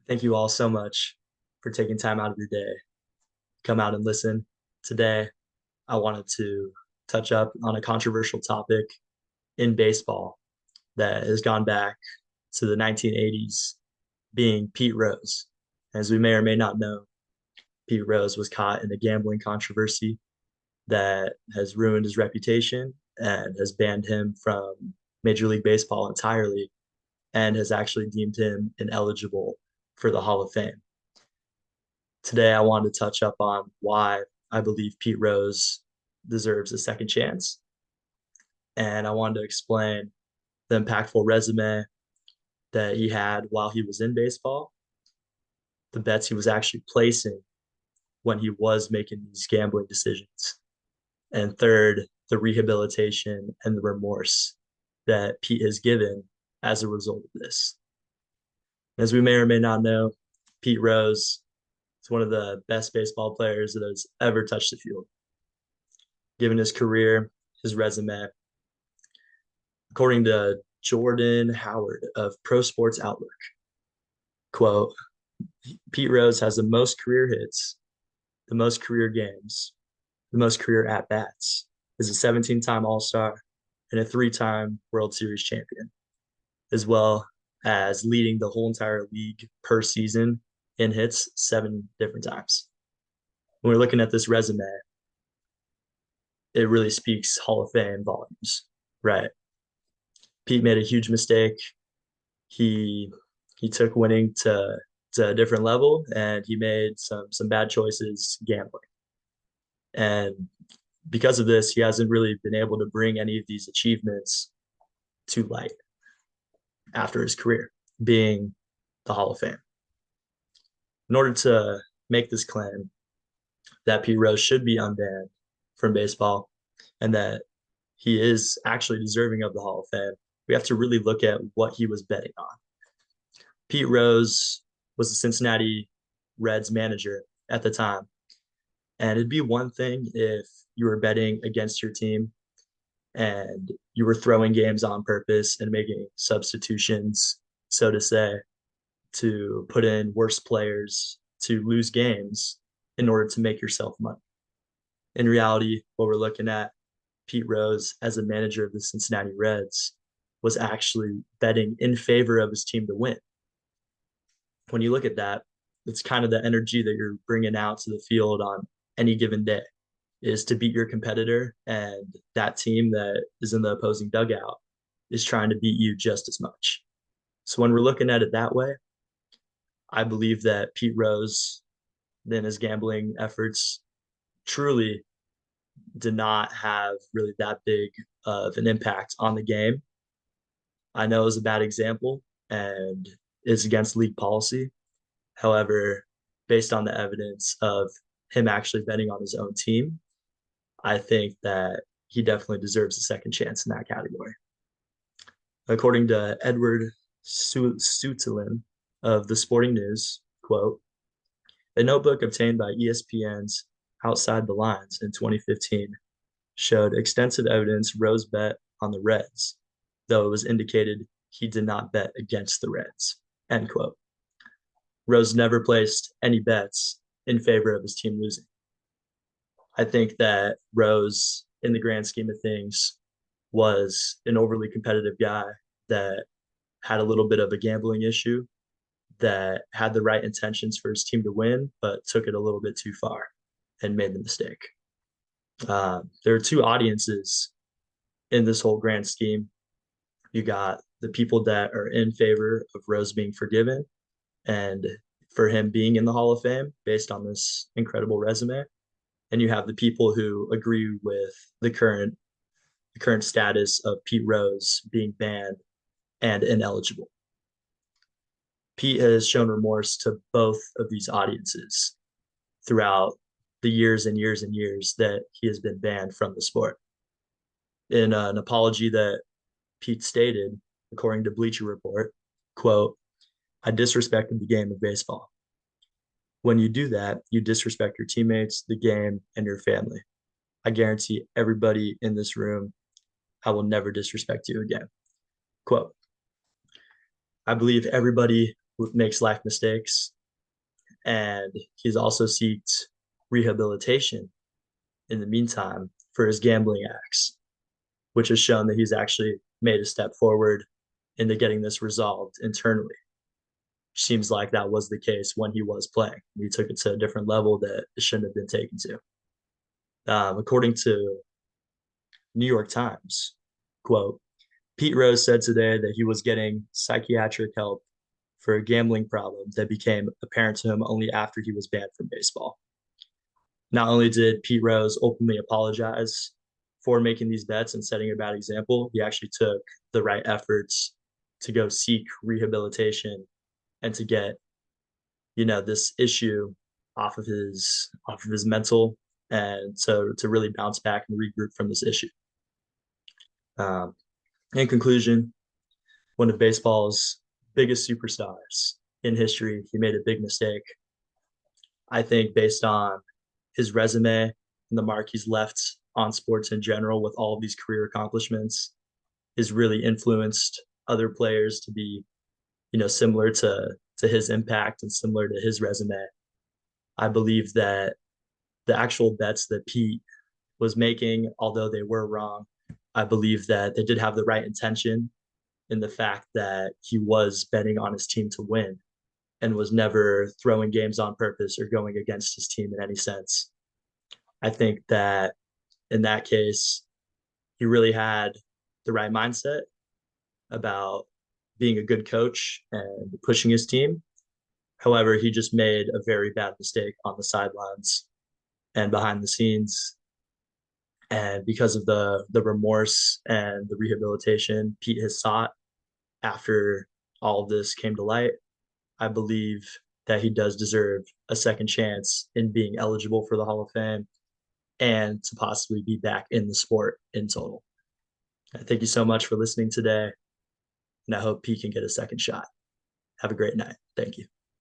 Thank you all so much for taking time out of your day, come out and listen. Today, I wanted to touch up on a controversial topic in baseball that has gone back to the 1980s, being Pete Rose. As we may or may not know, Pete Rose was caught in a gambling controversy that has ruined his reputation and has banned him from Major League Baseball entirely and has actually deemed him ineligible for the Hall of Fame. Today, I wanted to touch up on why I believe Pete Rose deserves a second chance. And I wanted to explain the impactful resume that he had while he was in baseball, the bets he was actually placing when he was making these gambling decisions. And third, the rehabilitation and the remorse that Pete has given as a result of this. As we may or may not know, Pete Rose is one of the best baseball players that has ever touched the field. Given his career, his resume, according to Jordan Howard of Pro Sports Outlook, quote, Pete Rose has the most career hits, the most career games, the most career at bats, is a 17-time All-Star and a 3-time World Series champion, as well as leading the whole entire league per season in hits 7 different times. When we're looking at this resume, it really speaks Hall of Fame volumes, right? Pete made a huge mistake. He he took winning to a different level, and he made some bad choices gambling. And because of this, he hasn't really been able to bring any of these achievements to light after his career, being the Hall of Fame. In order to make this claim that Pete Rose should be unbanned from baseball and that he is actually deserving of the Hall of Fame, we have to really look at what he was betting on. Pete Rose was the Cincinnati Reds manager at the time. And it'd be one thing if you were betting against your team and you were throwing games on purpose and making substitutions, so to say, to put in worse players to lose games in order to make yourself money. In reality, what we're looking at, Pete Rose, as a manager of the Cincinnati Reds, was actually betting in favor of his team to win. When you look at that, it's kind of the energy that you're bringing out to the field on any given day is to beat your competitor, and that team that is in the opposing dugout is trying to beat you just as much. So when we're looking at it that way, I believe that Pete Rose, then his gambling efforts, truly did not have really that big of an impact on the game. I know it was a bad example and is against league policy. However, based on the evidence of him actually betting on his own team, I think that he definitely deserves a second chance in that category. According to Edward Sutelin of the Sporting News, quote, a notebook obtained by ESPN's Outside the Lines in 2015 showed extensive evidence Rose bet on the Reds, though it was indicated he did not bet against the Reds, end quote. Rose never placed any bets in favor of his team losing. I think that Rose, in the grand scheme of things, was an overly competitive guy that had a little bit of a gambling issue, that had the right intentions for his team to win, but took it a little bit too far and made the mistake. There are two audiences in this whole grand scheme. You got the people that are in favor of Rose being forgiven and for him being in the Hall of Fame based on this incredible resume. And you have the people who agree with the current status of Pete Rose being banned and ineligible. Pete has shown remorse to both of these audiences throughout the years and years and years that he has been banned from the sport. In an apology that Pete stated, according to Bleacher Report, quote, I disrespected the game of baseball. When you do that, you disrespect your teammates, the game, and your family. I guarantee everybody in this room, I will never disrespect you again. Quote, I believe everybody makes life mistakes, and he's also sought rehabilitation in the meantime for his gambling acts, which has shown that he's actually made a step forward into getting this resolved internally. Seems like that was the case when he was playing. He took it to a different level that it shouldn't have been taken to. According to New York Times, quote, Pete Rose said today that he was getting psychiatric help for a gambling problem that became apparent to him only after he was banned from baseball. Not only did Pete Rose openly apologize for making these bets and setting a bad example, he actually took the right efforts to go seek rehabilitation and to get, this issue off of his mental, and to really bounce back and regroup from this issue. Um, in conclusion, one of baseball's biggest superstars in history, he made a big mistake. I think based on his resume and the mark he's left on sports in general with all of these career accomplishments, has really influenced other players to be, similar to his impact and similar to his resume. I believe that the actual bets that Pete was making, although they were wrong, I believe that they did have the right intention in the fact that he was betting on his team to win and was never throwing games on purpose or going against his team in any sense. I think that in that case, he really had the right mindset about being a good coach and pushing his team. However, he just made a very bad mistake on the sidelines and behind the scenes. And because of the remorse and the rehabilitation Pete has sought after all of this came to light, I believe that he does deserve a second chance in being eligible for the Hall of Fame and to possibly be back in the sport in total. Thank you so much for listening today, and I hope Pete can get a second shot. Have a great night. Thank you.